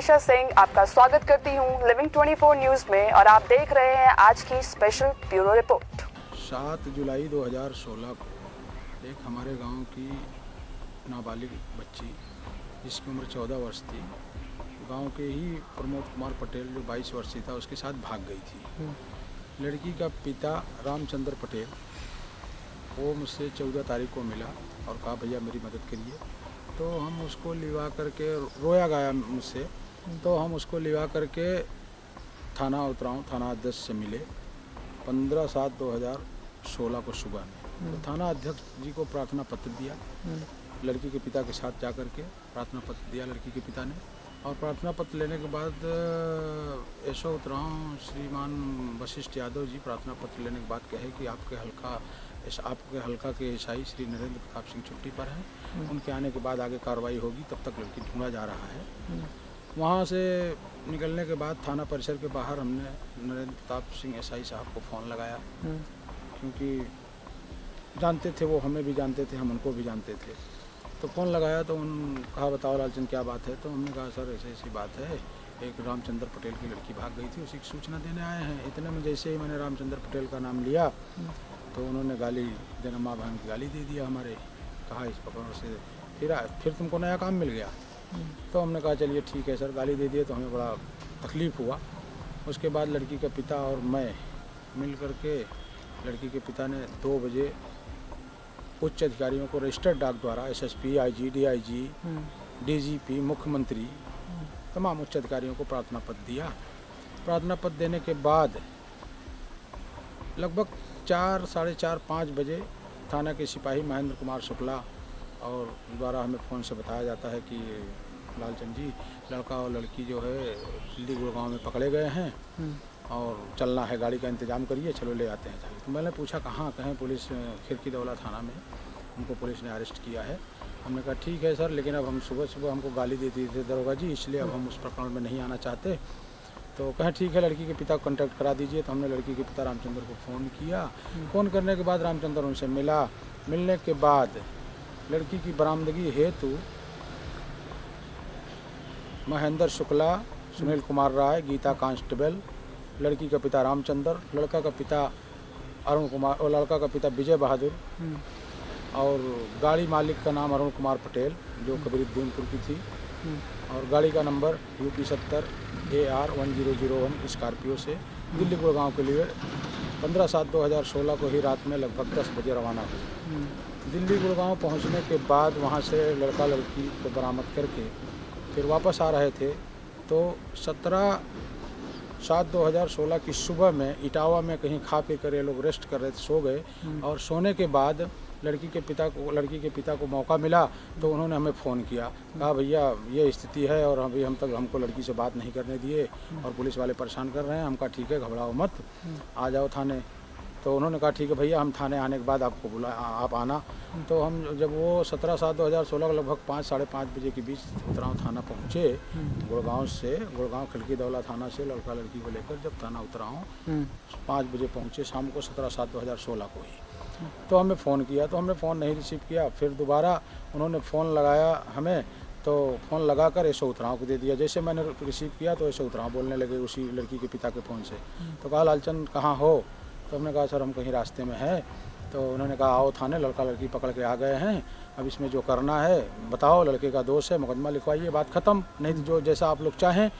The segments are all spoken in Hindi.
मनीषा सिंह आपका स्वागत करती हूं लिविंग 24 न्यूज में और आप देख रहे हैं आज की स्पेशल ब्यूरो रिपोर्ट। 7 जुलाई 2016 को एक हमारे गांव की नाबालिग बच्ची जिसकी उम्र 14 वर्ष थी, गांव के ही प्रमोद कुमार पटेल जो 22 वर्षीय था उसके साथ भाग गई थी। लड़की का पिता रामचंद्र पटेल वो मुझसे 14 तारीख को मिला और कहा भैया मेरी मदद करिए। तो हम उसको लिवा करके, रोया गाया मुझसे, तो हम उसको लिवा करके थाना उतराऊँ थाना अध्यक्ष से मिले 15/7/2016 को सुबह में। तो थाना अध्यक्ष जी को प्रार्थना पत्र दिया, लड़की के पिता के साथ जा कर के प्रार्थना पत्र दिया लड़की के पिता ने। और प्रार्थना पत्र लेने के बाद ऐसा उतराऊँ श्रीमान वशिष्ठ यादव जी प्रार्थना पत्र लेने के बाद कहे कि आपके हल्का के एसआई श्री नरेंद्र प्रताप सिंह छुट्टी पर हैं, उनके आने के बाद आगे कार्रवाई होगी, तब तक लड़की ढूंढा जा रहा है। वहाँ से निकलने के बाद थाना परिसर के बाहर हमने नरेंद्र प्रताप सिंह एसआई साहब को फ़ोन लगाया, क्योंकि जानते थे वो, हमें भी जानते थे, हम उनको भी जानते थे। तो फ़ोन लगाया तो कहा बताओ लालचंद क्या बात है। तो हमने कहा सर ऐसी ऐसी बात है, एक रामचंद्र पटेल की लड़की भाग गई थी, उसी की सूचना देने आए हैं। इतने में जैसे ही मैंने रामचंद्र पटेल का नाम लिया तो उन्होंने गाली देना, माँ बहन की गाली दे दिया हमारे। कहा इस प्रकार से फिर तुमको नया काम मिल गया। तो हमने कहा चलिए ठीक है सर, गाली दे दिए तो हमें बड़ा तकलीफ़ हुआ। उसके बाद लड़की का पिता और मैं मिल करके लड़की के पिता ने 2 बजे उच्च अधिकारियों को रजिस्टर्ड डाक द्वारा एसएसपी, आईजी, डीआईजी, डीजीपी, मुख्यमंत्री तमाम उच्च अधिकारियों को प्रार्थना पत्र दिया। प्रार्थना पत्र देने के बाद लगभग 4, साढ़े 4, 5 बजे थाना के सिपाही महेंद्र कुमार शुक्ला और द्वारा हमें फ़ोन से बताया जाता है कि लालचंद जी लड़का और लड़की जो है दिल्ली गुड़गांव में पकड़े गए हैं और चलना है, गाड़ी का इंतज़ाम करिए, चलो ले आते हैं। तो मैंने पूछा कहाँ कहें, पुलिस खिड़की दौला थाना में उनको पुलिस ने अरेस्ट किया है। हमने कहा ठीक है सर, लेकिन अब हम सुबह हमको गाली दे दी थी दरोगा जी, इसलिए अब हम उस प्रकरण में नहीं आना चाहते। तो कहें ठीक है लड़की के पिता को कॉन्टैक्ट करा दीजिए। तो हमने लड़की के पिता रामचंद्र को फ़ोन किया। फ़ोन करने के बाद रामचंद्र उनसे मिला। मिलने के बाद लड़की की बरामदगी हेतु महेंद्र शुक्ला, सुनील कुमार राय, गीता कांस्टेबल, लड़की का पिता रामचंद्र, लड़का का पिता अरुण कुमार और लड़का का पिता विजय बहादुर और गाड़ी मालिक का नाम अरुण कुमार पटेल जो कबीरुद्दीनपुर की थी और गाड़ी का नंबर UP 70 AR 1001 स्कॉर्पियो से दिल्ली गुड़गांव के लिए 15/7/2016 को ही रात में लगभग 10 बजे रवाना हुई। दिल्ली गुड़गांव पहुंचने के बाद वहां से लड़का लड़की को बरामद करके फिर वापस आ रहे थे। तो 17/7/2016 की सुबह में इटावा में कहीं खा पी कर ये लोग रेस्ट कर रहे थे, सो गए। और सोने के बाद लड़की के पिता को मौका मिला तो उन्होंने हमें फ़ोन किया, कहा भैया ये स्थिति है और अभी हमको लड़की से बात नहीं करने दिए और पुलिस वाले परेशान कर रहे हैं। हम कहा ठीक है घबराओ मत, आ जाओ थाने। तो उन्होंने कहा ठीक है भैया, हम थाने आने के बाद आपको आप आना। तो हम जब वो 17/7/2016 लगभग 5, साढ़े 5 बजे के बीच उतराव थाना पहुँचे गुड़गांव खिड़की दौला थाना से लड़का लड़की को लेकर जब थाना उतराव 5 बजे पहुँचे शाम को 17/7/2016 को ही। तो हमें फ़ोन किया तो हमने फ़ोन नहीं रिसीव किया। फिर दोबारा उन्होंने फ़ोन लगाया हमें, तो फ़ोन लगाकर ऐशो उतराव को दे दिया। जैसे मैंने रिसीव किया तो ऐशो उतराव बोलने लगे उसी लड़की के पिता के फ़ोन से। तो कहा लालचंद कहाँ हो? तो हमने कहा सर हम कहीं रास्ते में हैं। तो उन्होंने कहा आओ थाने, लड़का लड़की पकड़ के आ गए हैं, अब इसमें जो करना है बताओ, लड़के का दोष है, मुकदमा लिखवाइए, बात ख़त्म, नहीं तो जो जैसा आप लोग चाहें।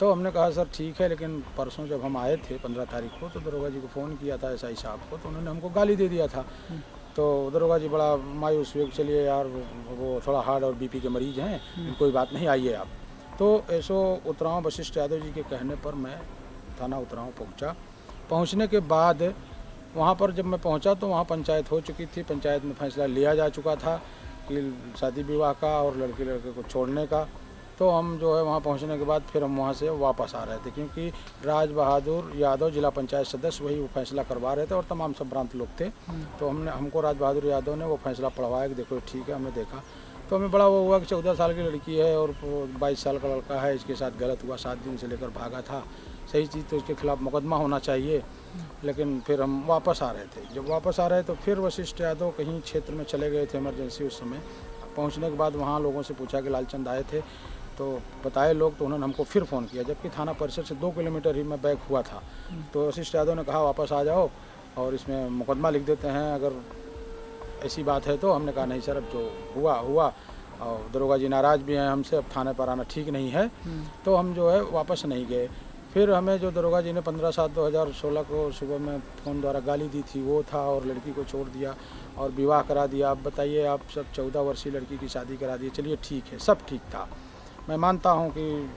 तो हमने कहा सर ठीक है, लेकिन परसों जब हम आए थे 15 तारीख को तो दरोगा जी को फ़ोन किया था एसआई साहब को, तो उन्होंने हमको गाली दे दिया था। तो दरोगा जी बड़ा मायूस हुए, चलिए यार वो थोड़ा हार्ट और BP के मरीज़ हैं, कोई बात नहीं, आइए आप। तो ऐसो उतराव वशिष्ठ यादव जी के कहने पर मैं थाना उतराव पहुँचा। पहुँचने के बाद वहाँ पर जब मैं पहुँचा तो वहाँ पंचायत हो चुकी थी। पंचायत में फैसला लिया जा चुका था कि शादी विवाह का और लड़के को छोड़ने का। तो हम जो है वहाँ पहुँचने के बाद फिर हम वहाँ से वापस आ रहे थे, क्योंकि राज बहादुर यादव जिला पंचायत सदस्य वही वो फैसला करवा रहे थे और तमाम संभ्रांत लोग थे। तो हमको राज बहादुर यादव ने वो फैसला पढ़वाया कि देखो ठीक है, हमने देखा। तो हमें बड़ा वो हुआ कि 14 साल की लड़की है और 22 साल का लड़का है, इसके साथ गलत हुआ, 7 दिन से लेकर भागा था, सही चीज़ तो इसके खिलाफ़ मुकदमा होना चाहिए। लेकिन फिर हम वापस आ रहे थे। जब वापस आ रहे तो फिर वशिष्ठ यादव कहीं क्षेत्र में चले गए थे इमरजेंसी। उस समय पहुंचने के बाद वहाँ लोगों से पूछा कि लालचंद आए थे, तो बताए लोग, तो उन्होंने हमको फिर फ़ोन किया, जबकि थाना परिसर से 2 किलोमीटर ही मैं बैक हुआ था। तो वशिष्ठ यादव ने कहा वापस आ जाओ और इसमें मुकदमा लिख देते हैं, अगर ऐसी बात है तो। हमने कहा नहीं सर, अब जो हुआ हुआ, और दरोगा जी नाराज़ भी हैं हमसे, अब थाने पर आना ठीक नहीं है। तो हम जो है वापस नहीं गए। फिर हमें जो दरोगा जी ने 15/7/2016 को सुबह में फ़ोन द्वारा गाली दी थी वो था, और लड़की को छोड़ दिया और विवाह करा दिया। आप बताइए, आप सब 14 वर्षीय लड़की की शादी करा दी। चलिए ठीक है, सब ठीक था। मैं मानता हूँ कि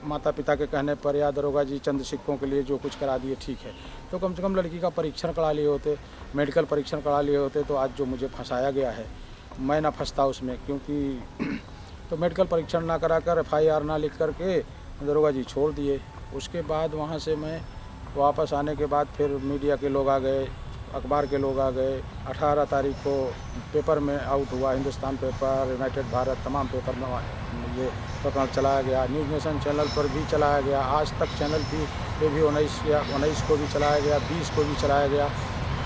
माता पिता के कहने पर या दरोगा जी चंद सिक्कों के लिए जो कुछ करा दिए ठीक है, तो कम से कम लड़की का परीक्षण करा लिए होते, मेडिकल परीक्षण करा लिए होते, तो आज जो मुझे फंसाया गया है मैं ना फंसता उसमें। क्योंकि तो मेडिकल परीक्षण ना कराकर FIR ना लिख करके दरोगा जी छोड़ दिए। उसके बाद वहाँ से मैं वापस आने के बाद फिर मीडिया के लोग आ गए, अखबार के लोग आ गए। 18 तारीख को पेपर में आउट हुआ, हिंदुस्तान पेपर, यूनाइटेड भारत, तमाम पेपर में ये प्रकरण चलाया गया। न्यूज़ नेशन चैनल पर भी चलाया गया, आज तक चैनल पे भी 19 को भी चलाया गया, 20 को भी चलाया गया।